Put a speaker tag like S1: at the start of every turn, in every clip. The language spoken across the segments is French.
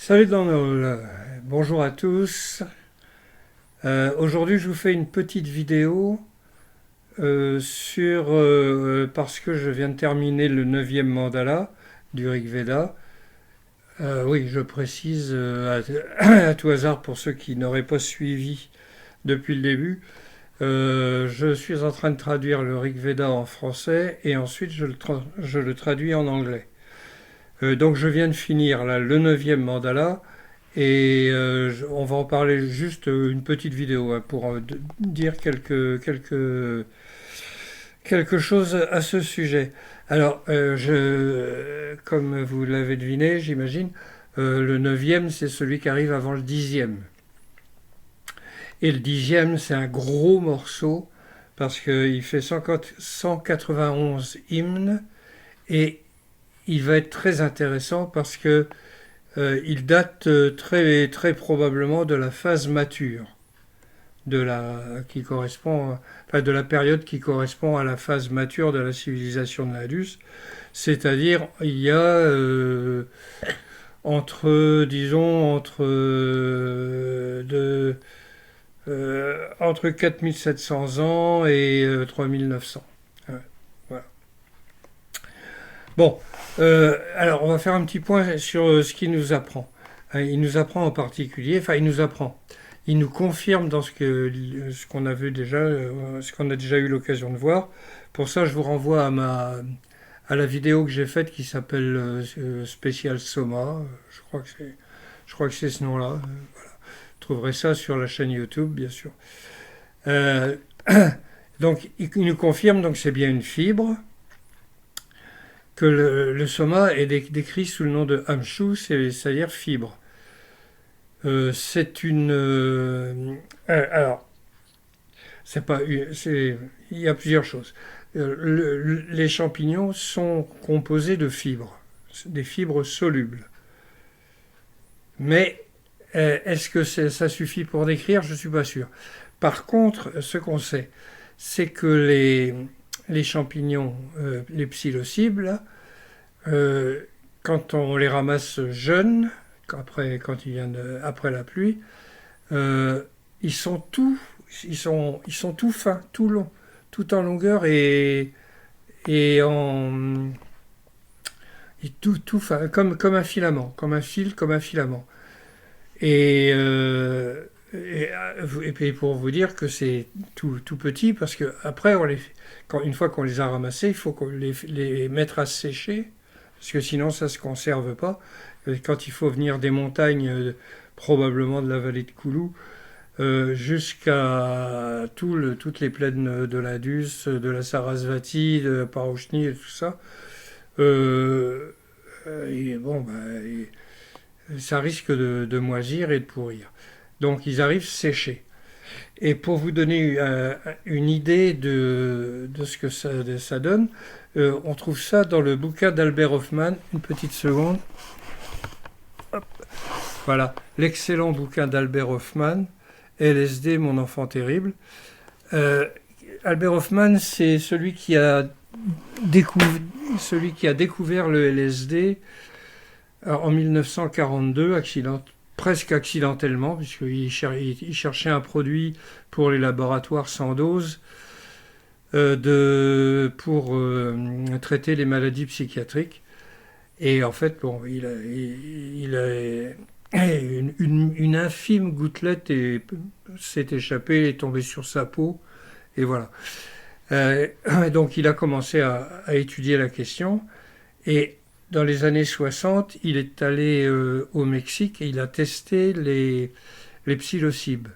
S1: Salut Donald, bonjour à tous. Aujourd'hui je vous fais une petite vidéo parce que je viens de terminer le neuvième mandala du Rig Veda. Oui, je précise à tout hasard pour ceux qui n'auraient pas suivi depuis le début. Je suis en train de traduire le Rig Veda en français et ensuite je le traduis en anglais. Donc je viens de finir là, le neuvième mandala. Et on va en parler juste une petite vidéo hein, pour dire quelque chose à ce sujet. Alors, comme vous l'avez deviné, j'imagine, le neuvième, c'est celui qui arrive avant le dixième. Et le dixième, c'est un gros morceau parce qu'il fait 191 hymnes et il va être très intéressant parce que il date très, très probablement de la phase mature, de la période qui correspond à la phase mature de la civilisation de l'Indus. C'est-à-dire, il y a entre 4700 ans et 3900. Ouais, voilà. Bon, alors on va faire un petit point sur ce qu'il nous apprend. Il nous apprend en particulier, enfin il nous apprend, il nous confirme dans ce qu'on a vu déjà, ce qu'on a déjà eu l'occasion de voir. Pour ça, je vous renvoie à la vidéo que j'ai faite qui s'appelle Spécial Soma. Je crois que c'est ce nom-là. Voilà. Vous trouverez ça sur la chaîne YouTube, bien sûr. Euh, donc, il nous confirme donc c'est bien une fibre que le soma est décrit sous le nom de Amshu, c'est-à-dire fibre. C'est une. Alors, c'est pas. Il y a plusieurs choses. Les champignons sont composés de fibres, des fibres solubles. Mais est-ce que ça suffit pour décrire? Je ne suis pas sûr. Par contre, ce qu'on sait, c'est que les champignons, les psilocybles, euh, quand on les ramasse jeunes, après la pluie, euh, ils sont tout, ils sont tout fins, tout longs, tout en longueur et tout fin, comme un filament, comme un fil, comme un filament. Et puis pour vous dire que c'est tout petit, parce que après, une fois qu'on les a ramassés, il faut qu'on les mette à sécher, parce que sinon ça ne se conserve pas. Quand il faut venir des montagnes, probablement de la vallée de Koulou, jusqu'à toutes les plaines de l'Indus, de la Sarasvati, de la Parochnie et tout ça, euh, et bon, bah, ça risque de moisir et de pourrir. Donc ils arrivent séchés. Et pour vous donner une idée de ce que ça donne, on trouve ça dans le bouquin d'Albert Hoffman. Une petite seconde. Voilà, l'excellent bouquin d'Albert Hoffman, LSD, mon enfant terrible. Euh, Albert Hoffman, c'est celui qui a découvert le LSD en 1942, presque accidentellement, puisqu'il cherchait un produit pour les laboratoires sans dose pour traiter les maladies psychiatriques. Et en fait, bon, il a une infime gouttelette s'est échappée, est tombée sur sa peau, et voilà. Donc il a commencé à étudier la question, et dans les années 60, il est allé au Mexique et il a testé les psilocybes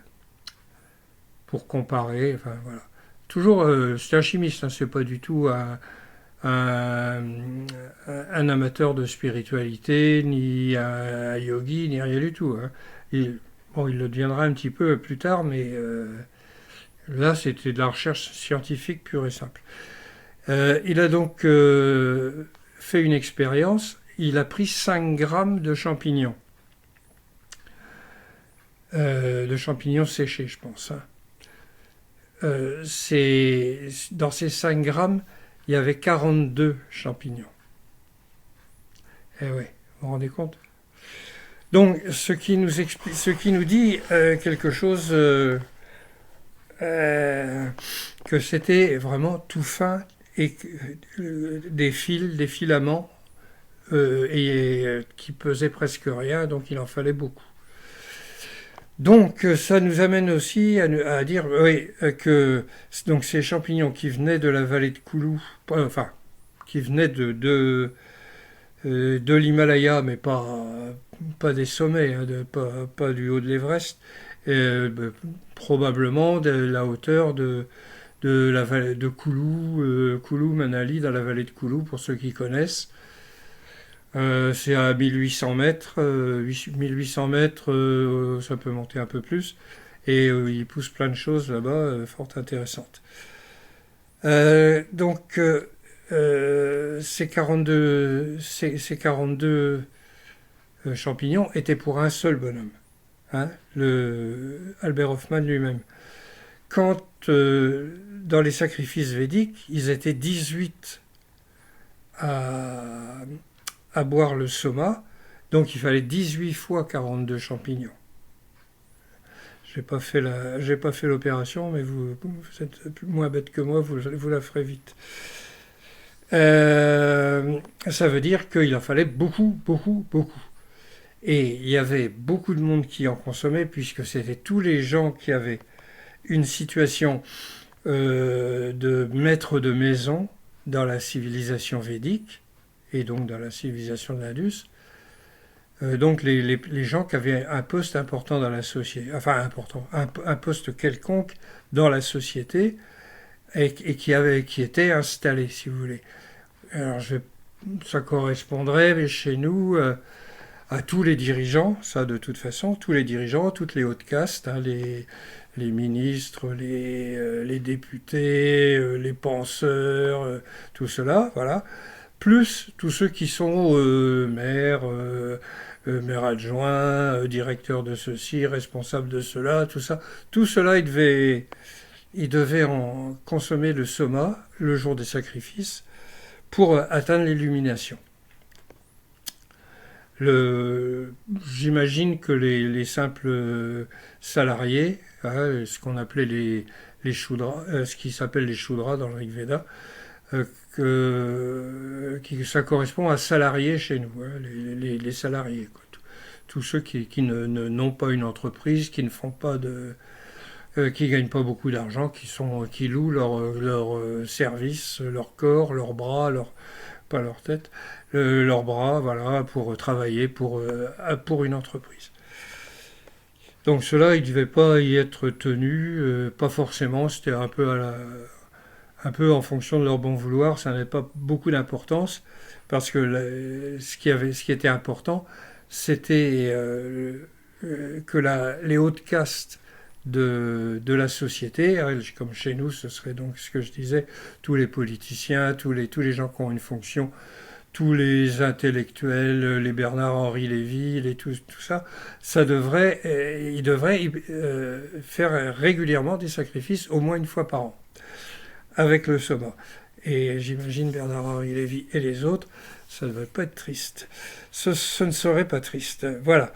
S1: pour comparer. Enfin, voilà. Toujours, c'est un chimiste, hein, c'est pas du tout un, un amateur de spiritualité, ni un yogi, ni rien du tout. Hein. Bon, il le deviendra un petit peu plus tard, mais là, c'était de la recherche scientifique pure et simple. Il a donc fait une expérience. Il a pris 5 grammes de champignons séchés, je pense. Hein. Dans ces 5 grammes, il y avait 42 champignons. Eh oui, vous vous rendez compte? Donc, ce qui nous dit quelque chose que c'était vraiment tout fin et des fils, des filaments qui pesaient presque rien, donc il en fallait beaucoup. Donc ça nous amène aussi à dire oui, que donc ces champignons qui venaient de la vallée de Koulou, enfin qui venaient de l'Himalaya, mais pas des sommets, hein, pas du haut de l'Everest, probablement de la hauteur de la vallée de Koulou, Koulou Manali, dans la vallée de Koulou, pour ceux qui connaissent. C'est à 1800 mètres, 1800 mètres, ça peut monter un peu plus, et il pousse plein de choses là-bas, fort intéressantes. Donc, ces 42 champignons étaient pour un seul bonhomme, hein, Albert Hoffman lui-même. Quand, dans les sacrifices védiques, ils étaient 18 à boire le soma, donc il fallait 18 fois 42 champignons. J'ai pas fait l'opération, mais vous êtes moins bête que moi, vous la ferez vite. Ça veut dire qu'il en fallait beaucoup, beaucoup, beaucoup. Et il y avait beaucoup de monde qui en consommait, puisque c'était tous les gens qui avaient une situation de maître de maison dans la civilisation védique, et donc dans la civilisation de l'Indus. Donc les gens qui avaient un poste important dans la société, enfin important, un poste quelconque dans la société, et qui étaient installés, si vous voulez. Alors ça correspondrait chez nous à tous les dirigeants, ça de toute façon, tous les dirigeants, toutes les hautes castes, hein, les ministres, les députés, les penseurs, tout cela, voilà. Plus tous ceux qui sont maires, maires adjoints, directeurs de ceci, responsables de cela, tout ça. Tout cela, ils devaient en consommer le soma le jour des sacrifices pour atteindre l'illumination. J'imagine que les simples salariés, hein, ce qu'on appelait les shudras, ce qui s'appelle les shudras dans le Rig Veda, ça correspond à salariés chez nous, hein, les salariés, quoi. Tous ceux qui n'ont pas une entreprise, qui ne font pas qui gagnent pas beaucoup d'argent, qui louent leur service, leur corps, leurs bras, pas leur tête, leurs bras, voilà, pour travailler pour une entreprise. Donc ceux-là, ils ne devaient pas y être tenus, pas forcément, c'était un peu en fonction de leur bon vouloir, ça n'avait pas beaucoup d'importance, parce que ce qui était important, c'était que les hautes castes de la société, comme chez nous, ce serait donc ce que je disais, tous les politiciens, tous les gens qui ont une fonction, tous les intellectuels, les Bernard-Henri Lévy, tout ça, ils devraient faire régulièrement des sacrifices, au moins une fois par an, avec le soma. Et j'imagine Bernard-Henri Lévy et les autres, ça ne devrait pas être triste. Ce ne serait pas triste. Voilà.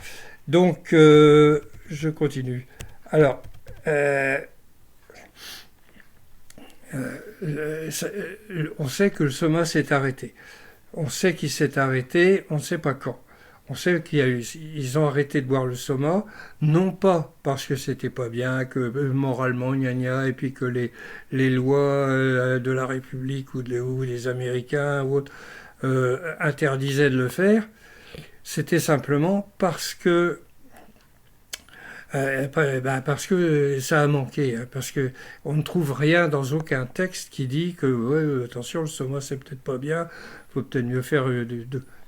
S1: Donc, je continue. Alors, on sait que le soma s'est arrêté. On sait qu'il s'est arrêté, on ne sait pas quand. On sait qu'ils ont arrêté de boire le soma, non pas parce que c'était pas bien, que moralement gna gna, et puis que les lois de la République ou des Américains ou autres interdisaient de le faire. C'était simplement parce que ça a manqué, hein, parce que on ne trouve rien dans aucun texte qui dit que attention, le soma c'est peut-être pas bien, faut peut-être mieux faire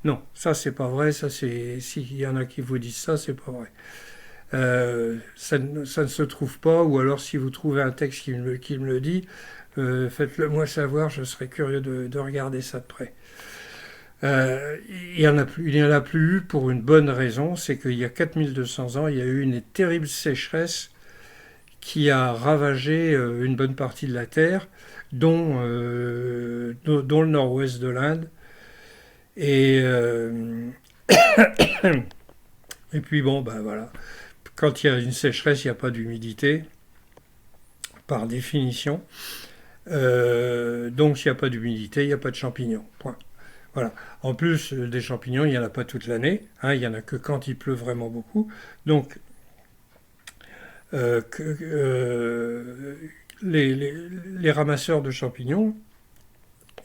S1: Non, ça c'est pas vrai, s'il y en a qui vous disent ça, c'est pas vrai. Ça ne se trouve pas, ou alors si vous trouvez un texte qui me le dit, faites-le moi savoir, je serais curieux de regarder ça de près. Il n'y en a plus eu pour une bonne raison, c'est qu'il y a 4200 ans, il y a eu une terrible sécheresse qui a ravagé une bonne partie de la Terre, dont le nord-ouest de l'Inde. Et Et puis bon, ben voilà, quand il y a une sécheresse, il n'y a pas d'humidité, par définition. Donc s'il n'y a pas d'humidité, il n'y a pas de champignons. Point. Voilà. En plus, des champignons, il n'y en a pas toute l'année. Hein, il n'y en a que quand il pleut vraiment beaucoup. Donc, euh, que- euh, les ramasseurs de champignons,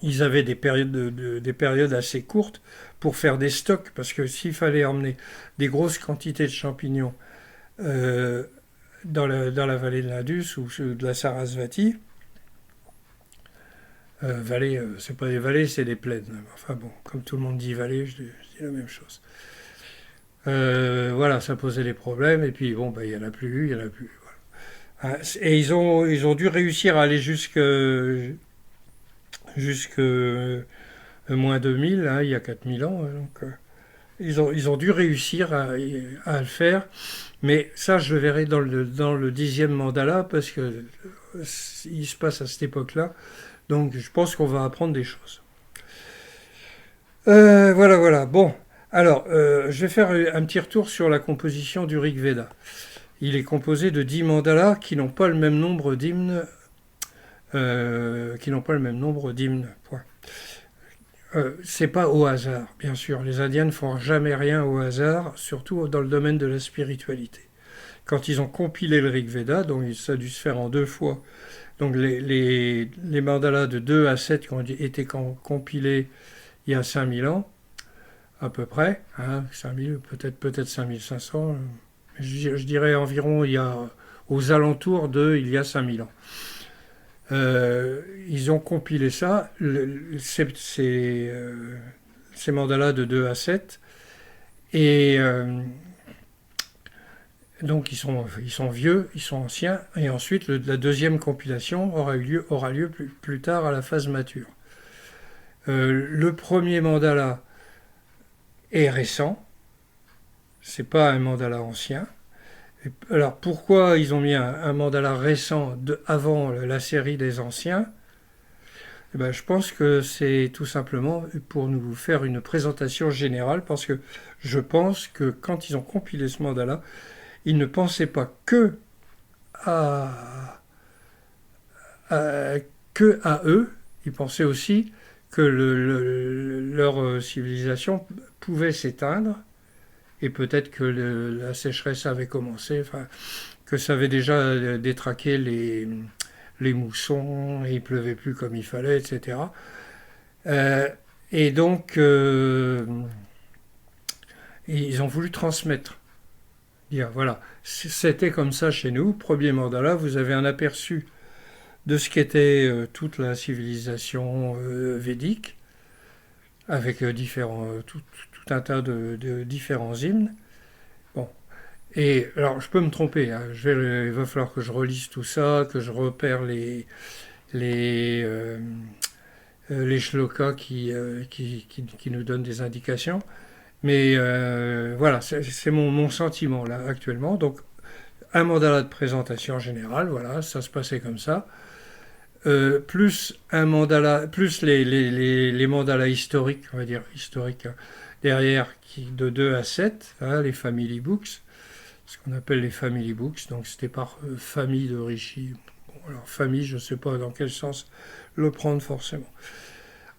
S1: ils avaient des périodes assez courtes pour faire des stocks. Parce que s'il fallait emmener des grosses quantités de champignons euh, dans la vallée de l'Indus ou de la Sarasvati, vallée, c'est pas des vallées, c'est des plaines. Enfin bon, comme tout le monde dit vallée, je dis la même chose. Voilà, ça posait des problèmes, et puis bon, ben, il n'y en a plus, il n'y en a plus. Voilà. Et ils ont dû réussir à aller jusque moins 2000, hein, il y a 4000 ans. Donc, ils ont dû réussir à le faire, mais ça, je le verrai dans le 10e mandala, parce que il se passe à cette époque-là. Donc, je pense qu'on va apprendre des choses. Voilà, voilà. Bon, alors, je vais faire un petit retour sur la composition du Rig Veda. Il est composé de 10 mandalas qui n'ont pas le même nombre d'hymnes. Qui n'ont pas le même nombre d'hymnes. Point. C'est pas au hasard, bien sûr. Les Indiens ne font jamais rien au hasard, surtout dans le domaine de la spiritualité. Quand ils ont compilé le Rig Veda, donc ça a dû se faire en 2 fois. Donc les mandalas de 2 à 7 qui ont été compilés il y a 5000 ans, à peu près, hein, 5000, peut-être 5500, je dirais environ aux alentours il y a 5000 ans. Ils ont compilé ça, ces mandalas de 2 à 7, et donc ils sont vieux, ils sont anciens, et ensuite la deuxième compilation aura lieu plus tard à la phase mature. Le premier mandala est récent, c'est pas un mandala ancien. Alors pourquoi ils ont mis un mandala récent avant la série des anciens? Eh ben, je pense que c'est tout simplement pour nous faire une présentation générale, parce que je pense que quand ils ont compilé ce mandala, ils ne pensaient pas à, à- que à eux, ils pensaient aussi que leur civilisation pouvait s'éteindre, et peut-être que la sécheresse avait commencé, enfin, que ça avait déjà détraqué les moussons, et il pleuvait plus comme il fallait, etc. Euh, et donc, ils ont voulu transmettre. Dire, voilà, c'était comme ça chez nous. Premier mandala, vous avez un aperçu de ce qu'était toute la civilisation védique, avec tout un tas de différents hymnes. Bon. Et alors, je peux me tromper, hein. Il va falloir que je relise tout ça, que je repère les, euh, les shlokas qui nous donnent des indications. Mais voilà, c'est mon sentiment là actuellement. Donc, un mandala de présentation générale, voilà, ça se passait comme ça. Plus un mandala, plus les mandalas historiques, on va dire historiques, hein, derrière, de 2 à 7, hein, les family books, ce qu'on appelle les family books, donc c'était par famille de rishi. Bon, alors famille, je ne sais pas dans quel sens le prendre forcément.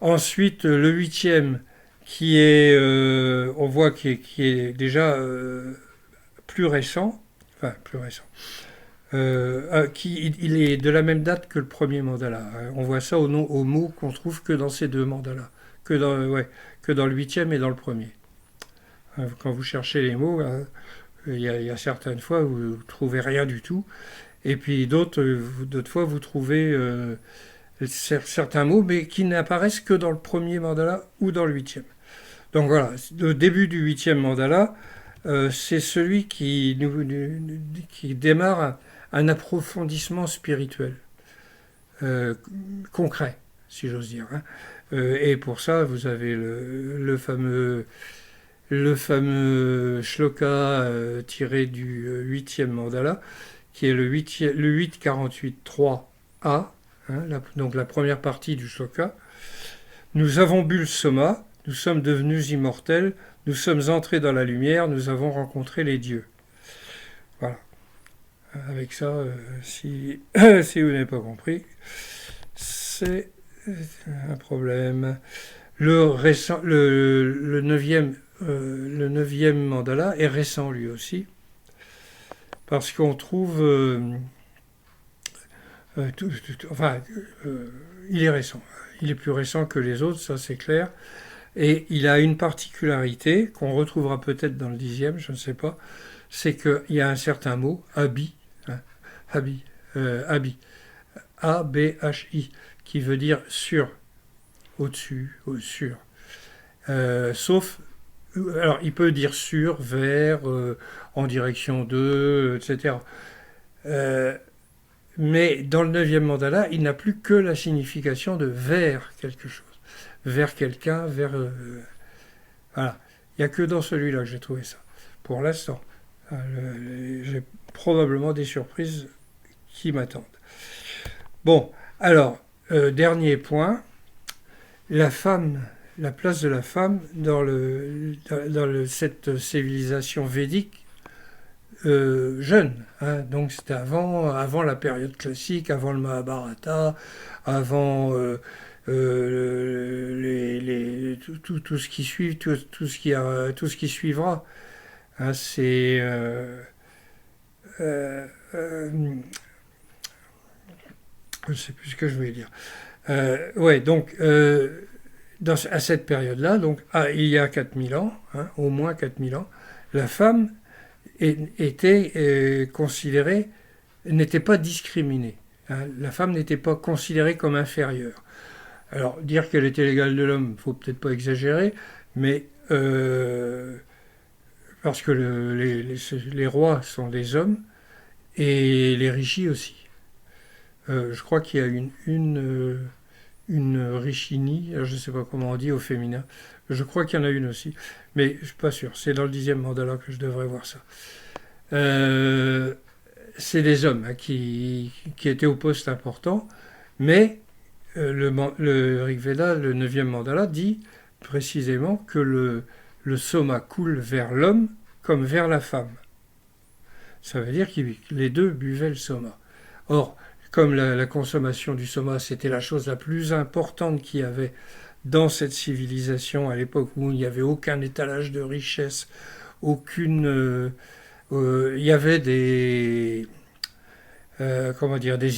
S1: Ensuite, le 8e, on voit qui est déjà plus récent, enfin plus récent, il est de la même date que le premier mandala. Hein. On voit ça au mot qu'on trouve que dans ces deux mandalas, que dans le 8e et dans le premier. Hein, quand vous cherchez les mots, hein, il y a certaines fois où vous ne trouvez rien du tout, et puis d'autres fois vous trouvez certains mots, mais qui n'apparaissent que dans le premier mandala ou dans le 8e. Donc voilà, le début du 8e mandala, c'est celui qui démarre un approfondissement spirituel, euh, concret, si j'ose dire. Hein. Et pour ça, vous avez le fameux shloka tiré du 8e mandala, qui est le 8.48.3a, hein, donc la première partie du shloka. Nous avons bu le soma, nous sommes devenus immortels, nous sommes entrés dans la lumière, nous avons rencontré les dieux. Voilà. Avec ça, si vous n'avez pas compris, c'est un problème. Le neuvième mandala est récent lui aussi, parce qu'on trouve... il est récent. Il est plus récent que les autres, ça c'est clair. Et il a une particularité qu'on retrouvera peut-être dans le 10e, je ne sais pas, c'est qu'il y a un certain mot, abi, hein, abi, A-B-H-I, qui veut dire sur, au-dessus, sur. Sauf, alors il peut dire sur, vers, en direction de, etc. Mais dans le 9e mandala, il n'a plus que la signification de vers quelque chose. Vers quelqu'un, vers... voilà. Il n'y a que dans celui-là que j'ai trouvé ça. Pour l'instant. J'ai probablement des surprises qui m'attendent. Bon, alors, dernier point. La femme, la place de la femme dans cette civilisation védique jeune. Hein. Donc c'était avant la période classique, avant le Mahabharata, avant tout ce qui suit, tout ce qui suivra. Hein, c'est je ne sais plus ce que je voulais dire. Ouais, donc à cette période-là, donc il y a 4000 ans, hein, au moins 4000 ans, la femme était considérée, n'était pas discriminée. Hein, la femme n'était pas considérée comme inférieure. Alors, dire qu'elle était l'égale de l'homme, il ne faut peut-être pas exagérer, mais parce que les rois sont des hommes, et les rishis aussi. Je crois qu'il y a une rishini, je ne sais pas comment on dit au féminin, je crois qu'il y en a une aussi, mais je ne suis pas sûr, c'est dans le 10e mandala que je devrais voir ça. C'est des hommes hein, qui étaient au poste important, mais le Rig Veda, le 9e mandala, dit précisément que le soma coule vers l'homme comme vers la femme. Ça veut dire que les deux buvaient le soma. Or, comme la consommation du soma, c'était la chose la plus importante qu'il y avait dans cette civilisation à l'époque où il n'y avait aucun étalage de richesse, il y avait des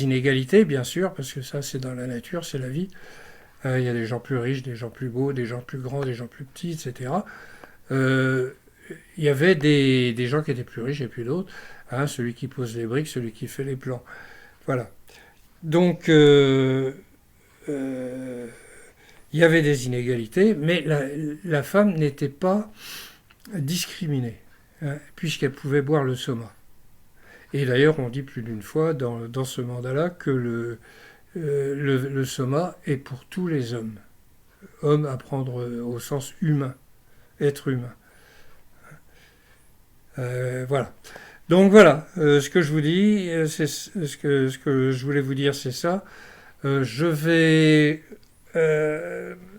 S1: inégalités, bien sûr, parce que ça, c'est dans la nature, c'est la vie. Il y a des gens plus riches, des gens plus beaux, des gens plus grands, des gens plus petits, etc. Il y avait des gens qui étaient plus riches et plus d'autres. Hein, celui qui pose les briques, celui qui fait les plans. Voilà. Donc, il y avait des inégalités, mais la femme n'était pas discriminée, hein, puisqu'elle pouvait boire le soma. Et d'ailleurs, on dit plus d'une fois dans ce mandala que le soma est pour tous les hommes. Homme à prendre au sens humain, être humain. Voilà. Donc voilà, ce que je vous dis, ce que je voulais vous dire, c'est ça. Je vais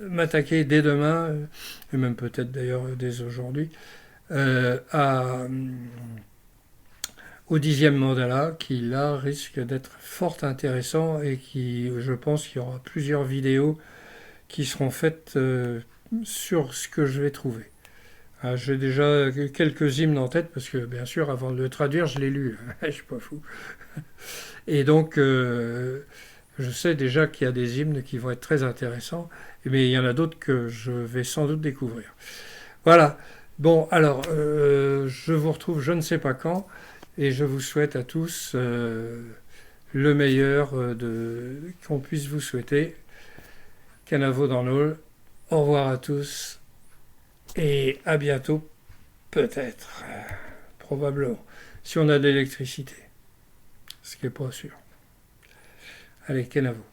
S1: m'attaquer dès demain, et même peut-être d'ailleurs dès aujourd'hui, au 10e mandala, qui là risque d'être fort intéressant et qui, je pense qu'il y aura plusieurs vidéos qui seront faites sur ce que je vais trouver. J'ai déjà quelques hymnes en tête, parce que bien sûr, avant de le traduire, je l'ai lu. Je suis pas fou. Et donc, je sais déjà qu'il y a des hymnes qui vont être très intéressants, mais il y en a d'autres que je vais sans doute découvrir. Voilà. Bon, alors, je vous retrouve je ne sais pas quand, et je vous souhaite à tous le meilleur qu'on puisse vous souhaiter. Canavo dans l'eau. Au revoir à tous. Et à bientôt, peut-être, probablement, si on a de l'électricité, ce qui n'est pas sûr. Allez, Kenavo.